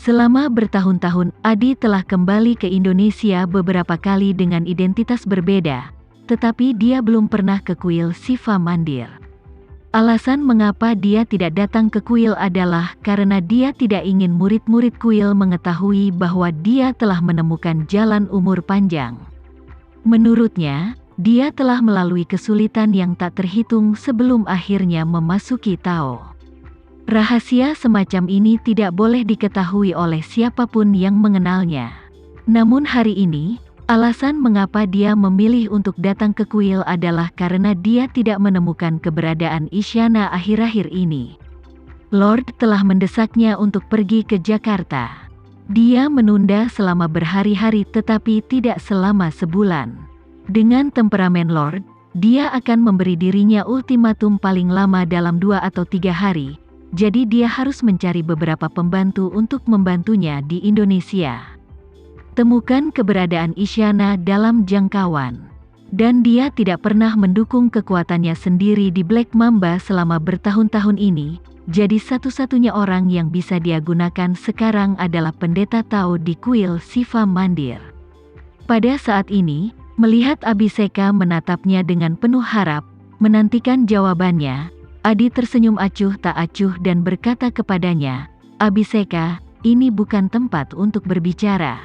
Selama bertahun-tahun, Adi telah kembali ke Indonesia beberapa kali dengan identitas berbeda, tetapi dia belum pernah ke kuil Siva Mandir. Alasan mengapa dia tidak datang ke kuil adalah karena dia tidak ingin murid-murid kuil mengetahui bahwa dia telah menemukan jalan umur panjang. Menurutnya, dia telah melalui kesulitan yang tak terhitung sebelum akhirnya memasuki Tao. Rahasia semacam ini tidak boleh diketahui oleh siapapun yang mengenalnya. Namun hari ini, alasan mengapa dia memilih untuk datang ke kuil adalah karena dia tidak menemukan keberadaan Isyana akhir-akhir ini. Lord telah mendesaknya untuk pergi ke Jakarta. Dia menunda selama berhari-hari tetapi tidak selama sebulan. Dengan temperamen Lord, dia akan memberi dirinya ultimatum paling lama dalam 2 atau 3 hari, jadi dia harus mencari beberapa pembantu untuk membantunya di Indonesia. Temukan keberadaan Isyana dalam jangkauan. Dan dia tidak pernah mendukung kekuatannya sendiri di Black Mamba selama bertahun-tahun ini, jadi satu-satunya orang yang bisa dia gunakan sekarang adalah pendeta Tao di kuil Siva Mandir. Pada saat ini, melihat Abhiseka menatapnya dengan penuh harap, menantikan jawabannya, Adi tersenyum acuh tak acuh dan berkata kepadanya, "Abhiseka, ini bukan tempat untuk berbicara.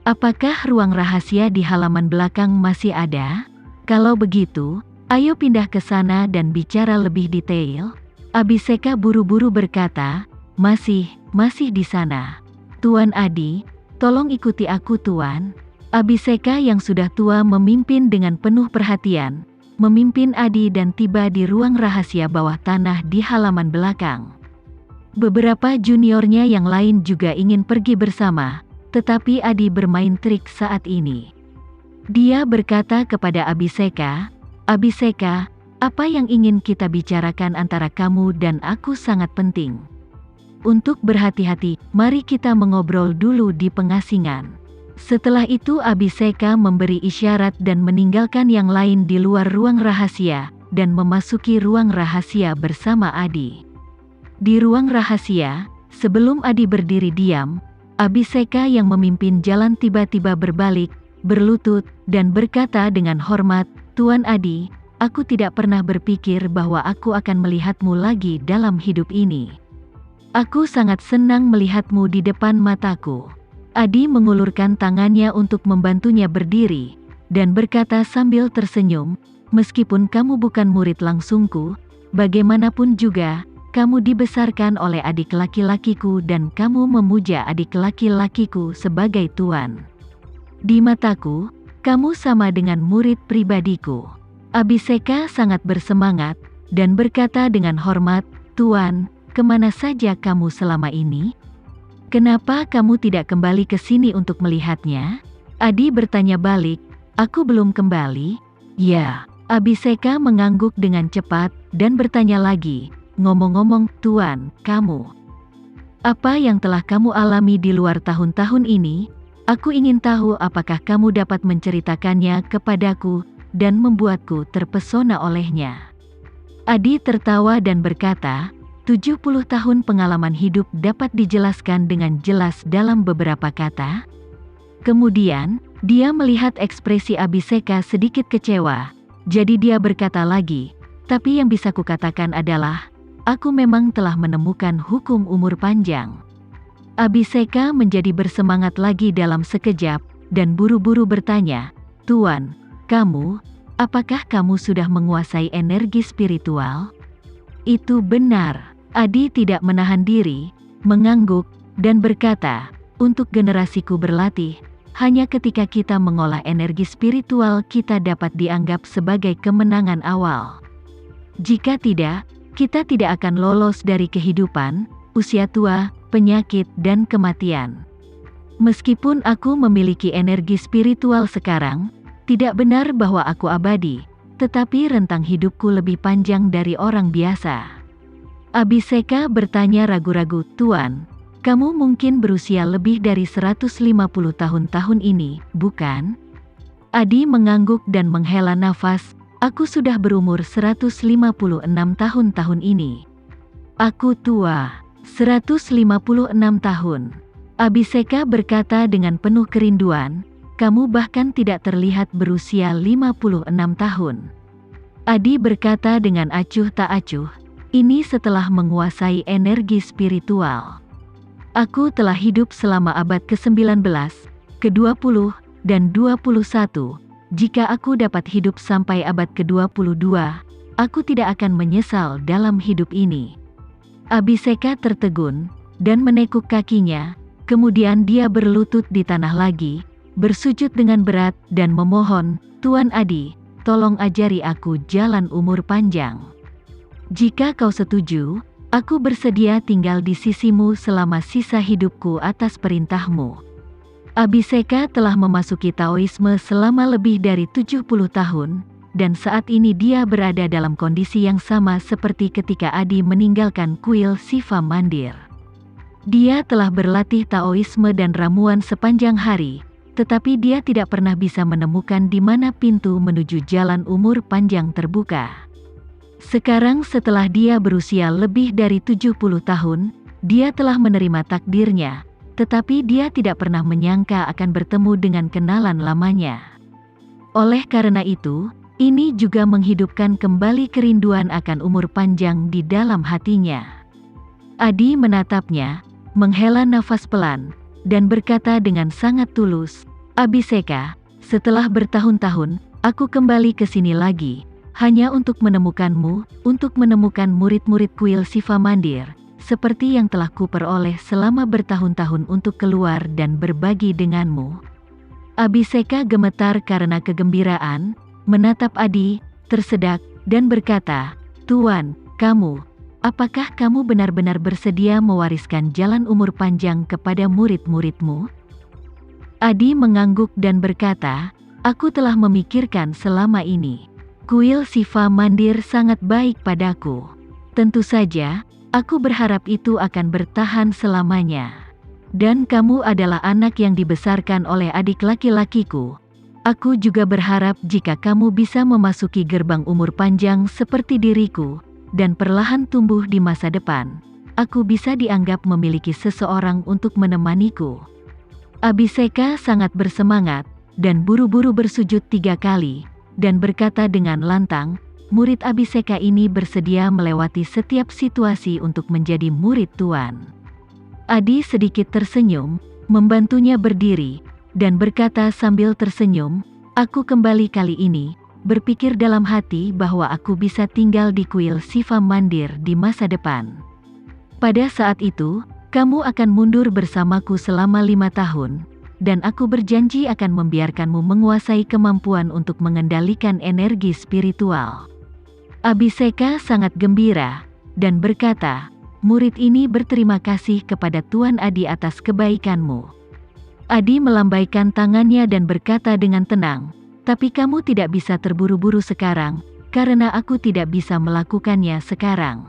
Apakah ruang rahasia di halaman belakang masih ada? Kalau begitu, ayo pindah ke sana dan bicara lebih detail." Abhiseka buru-buru berkata, masih di sana. "Tuan Adi, tolong ikuti aku Tuan." Abhiseka yang sudah tua memimpin dengan penuh perhatian, memimpin Adi dan tiba di ruang rahasia bawah tanah di halaman belakang. Beberapa juniornya yang lain juga ingin pergi bersama, tetapi Adi bermain trik saat ini. Dia berkata kepada Abhiseka, "Abhiseka, apa yang ingin kita bicarakan antara kamu dan aku sangat penting. Untuk berhati-hati, mari kita mengobrol dulu di pengasingan." Setelah itu Abhiseka memberi isyarat dan meninggalkan yang lain di luar ruang rahasia, dan memasuki ruang rahasia bersama Adi. Di ruang rahasia, sebelum Adi berdiri diam, Abhiseka yang memimpin jalan tiba-tiba berbalik, berlutut, dan berkata dengan hormat, "Tuan Adi, aku tidak pernah berpikir bahwa aku akan melihatmu lagi dalam hidup ini. Aku sangat senang melihatmu di depan mataku." Adi mengulurkan tangannya untuk membantunya berdiri, dan berkata sambil tersenyum, "Meskipun kamu bukan murid langsungku, bagaimanapun juga, kamu dibesarkan oleh adik laki-lakiku dan kamu memuja adik laki-lakiku sebagai tuan. Di mataku, kamu sama dengan murid pribadiku." Abhiseka sangat bersemangat, dan berkata dengan hormat, "Tuan, kemana saja kamu selama ini? Kenapa kamu tidak kembali ke sini untuk melihatnya?" Adi bertanya balik, "Aku belum kembali?" "Ya." Abhiseka mengangguk dengan cepat, dan bertanya lagi, "Ngomong-ngomong, Tuan, kamu. Apa yang telah kamu alami di luar tahun-tahun ini? Aku ingin tahu apakah kamu dapat menceritakannya kepadaku, dan membuatku terpesona olehnya." Adi tertawa dan berkata, 70 tahun pengalaman hidup dapat dijelaskan dengan jelas dalam beberapa kata. Kemudian, dia melihat ekspresi Abhiseka sedikit kecewa, jadi dia berkata lagi, "Tapi yang bisa kukatakan adalah, aku memang telah menemukan hukum umur panjang." Abhiseka menjadi bersemangat lagi dalam sekejap, dan buru-buru bertanya, "Tuan, apakah kamu sudah menguasai energi spiritual?" "Itu benar." Adi tidak menahan diri, mengangguk, dan berkata, "Untuk generasiku berlatih, hanya ketika kita mengolah energi spiritual kita dapat dianggap sebagai kemenangan awal. Jika tidak, kita tidak akan lolos dari kehidupan, usia tua, penyakit dan kematian. Meskipun aku memiliki energi spiritual sekarang, tidak benar bahwa aku abadi, tetapi rentang hidupku lebih panjang dari orang biasa." Abhiseka bertanya ragu-ragu, "Tuan, kamu mungkin berusia lebih dari 150 tahun ini, bukan?" Adi mengangguk dan menghela nafas, "Aku sudah berumur 156 tahun ini. Aku tua." 156 tahun. Abhisheka berkata dengan penuh kerinduan, kamu bahkan tidak terlihat berusia 56 tahun. Adi berkata dengan acuh tak acuh, ini setelah menguasai energi spiritual. Aku telah hidup selama abad ke-19, ke-20, dan 21. Jika aku dapat hidup sampai abad ke-22, aku tidak akan menyesal dalam hidup ini. Abhisheka tertegun, dan menekuk kakinya, kemudian dia berlutut di tanah lagi, bersujud dengan berat dan memohon, Tuan Adi, tolong ajari aku jalan umur panjang. Jika kau setuju, aku bersedia tinggal di sisimu selama sisa hidupku atas perintahmu. Abhisheka telah memasuki Taoisme selama lebih dari 70 tahun, dan saat ini dia berada dalam kondisi yang sama seperti ketika Adi meninggalkan kuil Shiva Mandir. Dia telah berlatih Taoisme dan ramuan sepanjang hari, tetapi dia tidak pernah bisa menemukan di mana pintu menuju jalan umur panjang terbuka. Sekarang setelah dia berusia lebih dari 70 tahun, dia telah menerima takdirnya, tetapi dia tidak pernah menyangka akan bertemu dengan kenalan lamanya. Oleh karena itu, ini juga menghidupkan kembali kerinduan akan umur panjang di dalam hatinya. Adi menatapnya, menghela nafas pelan, dan berkata dengan sangat tulus, Abhisheka, setelah bertahun-tahun, aku kembali ke sini lagi, hanya untuk menemukanmu, untuk menemukan murid-murid kuil Shiva Mandir, seperti yang telah kuperoleh selama bertahun-tahun untuk keluar dan berbagi denganmu. Abhisheka gemetar karena kegembiraan, menatap Adi, tersedak, dan berkata, Tuan, apakah kamu benar-benar bersedia mewariskan jalan umur panjang kepada murid-muridmu? Adi mengangguk dan berkata, aku telah memikirkan selama ini. Kuil Shiva Mandir sangat baik padaku. Tentu saja, aku berharap itu akan bertahan selamanya. Dan kamu adalah anak yang dibesarkan oleh adik laki-lakiku. Aku juga berharap jika kamu bisa memasuki gerbang umur panjang seperti diriku, dan perlahan tumbuh di masa depan, aku bisa dianggap memiliki seseorang untuk menemaniku. Abhisheka sangat bersemangat, dan buru-buru bersujud 3 kali, dan berkata dengan lantang, murid Abhisheka ini bersedia melewati setiap situasi untuk menjadi murid Tuan. Adi sedikit tersenyum, membantunya berdiri, dan berkata sambil tersenyum, aku kembali kali ini, berpikir dalam hati bahwa aku bisa tinggal di kuil Shiva Mandir di masa depan. Pada saat itu, kamu akan mundur bersamaku selama 5 tahun, dan aku berjanji akan membiarkanmu menguasai kemampuan untuk mengendalikan energi spiritual. Abhisheka sangat gembira, dan berkata, murid ini berterima kasih kepada Tuan Adi atas kebaikanmu. Adi melambaikan tangannya dan berkata dengan tenang, tapi kamu tidak bisa terburu-buru sekarang, karena aku tidak bisa melakukannya sekarang.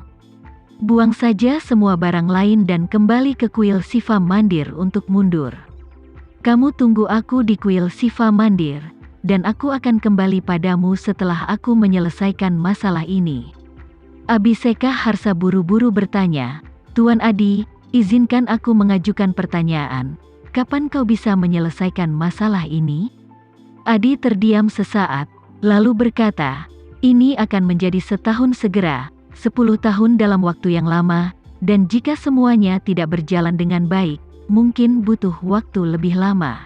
Buang saja semua barang lain dan kembali ke kuil Shiva Mandir untuk mundur. Kamu tunggu aku di kuil Shiva Mandir, dan aku akan kembali padamu setelah aku menyelesaikan masalah ini. Abhisheka Harsa buru-buru bertanya, Tuan Adi, izinkan aku mengajukan pertanyaan, kapan kau bisa menyelesaikan masalah ini? Adi terdiam sesaat, lalu berkata, ini akan menjadi setahun segera, 10 tahun dalam waktu yang lama, dan jika semuanya tidak berjalan dengan baik, mungkin butuh waktu lebih lama.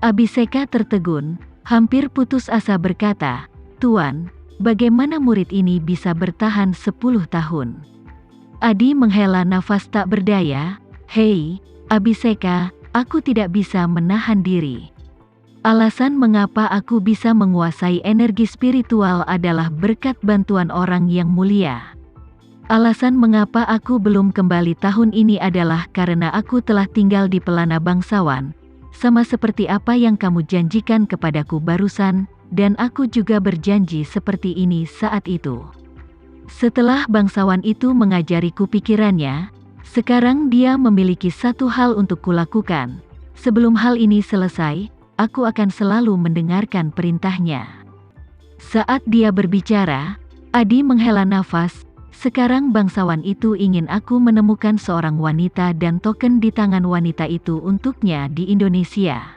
Abhisheka tertegun, hampir putus asa berkata, Tuan, bagaimana murid ini bisa bertahan 10 tahun? Adi menghela nafas tak berdaya, hei, Abhisheka, aku tidak bisa menahan diri. Alasan mengapa aku bisa menguasai energi spiritual adalah berkat bantuan orang yang mulia. Alasan mengapa aku belum kembali tahun ini adalah karena aku telah tinggal di pelana bangsawan, sama seperti apa yang kamu janjikan kepadaku barusan, dan aku juga berjanji seperti ini saat itu. Setelah bangsawan itu mengajariku pikirannya, sekarang dia memiliki satu hal untuk kulakukan. Sebelum hal ini selesai, aku akan selalu mendengarkan perintahnya. Saat dia berbicara, Adi menghela nafas, Sekarang bangsawan itu ingin aku menemukan seorang wanita dan token di tangan wanita itu untuknya di Indonesia.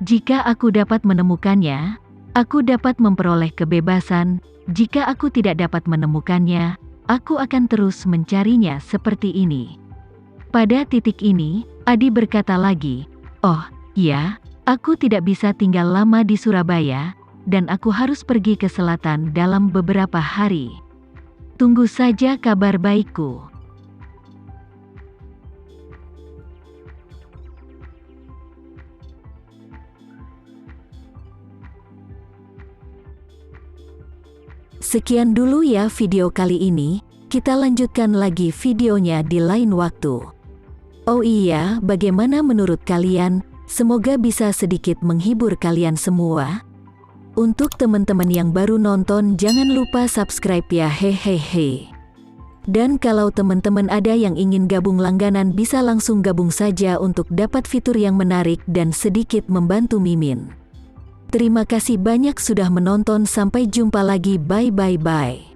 Jika aku dapat menemukannya, aku dapat memperoleh kebebasan. Jika aku tidak dapat menemukannya, aku akan terus mencarinya seperti ini. Pada titik ini, Adi berkata lagi, "Oh, ya, aku tidak bisa tinggal lama di Surabaya, dan aku harus pergi ke selatan dalam beberapa hari. Tunggu saja kabar baikku." Sekian dulu ya video kali ini, kita lanjutkan lagi videonya di lain waktu. Oh iya, bagaimana menurut kalian? Semoga bisa sedikit menghibur kalian semua. Untuk teman-teman yang baru nonton, jangan lupa subscribe ya, hehehe. Dan kalau teman-teman ada yang ingin gabung langganan, bisa langsung gabung saja untuk dapat fitur yang menarik dan sedikit membantu Mimin. Terima kasih banyak sudah menonton, sampai jumpa lagi, bye bye bye.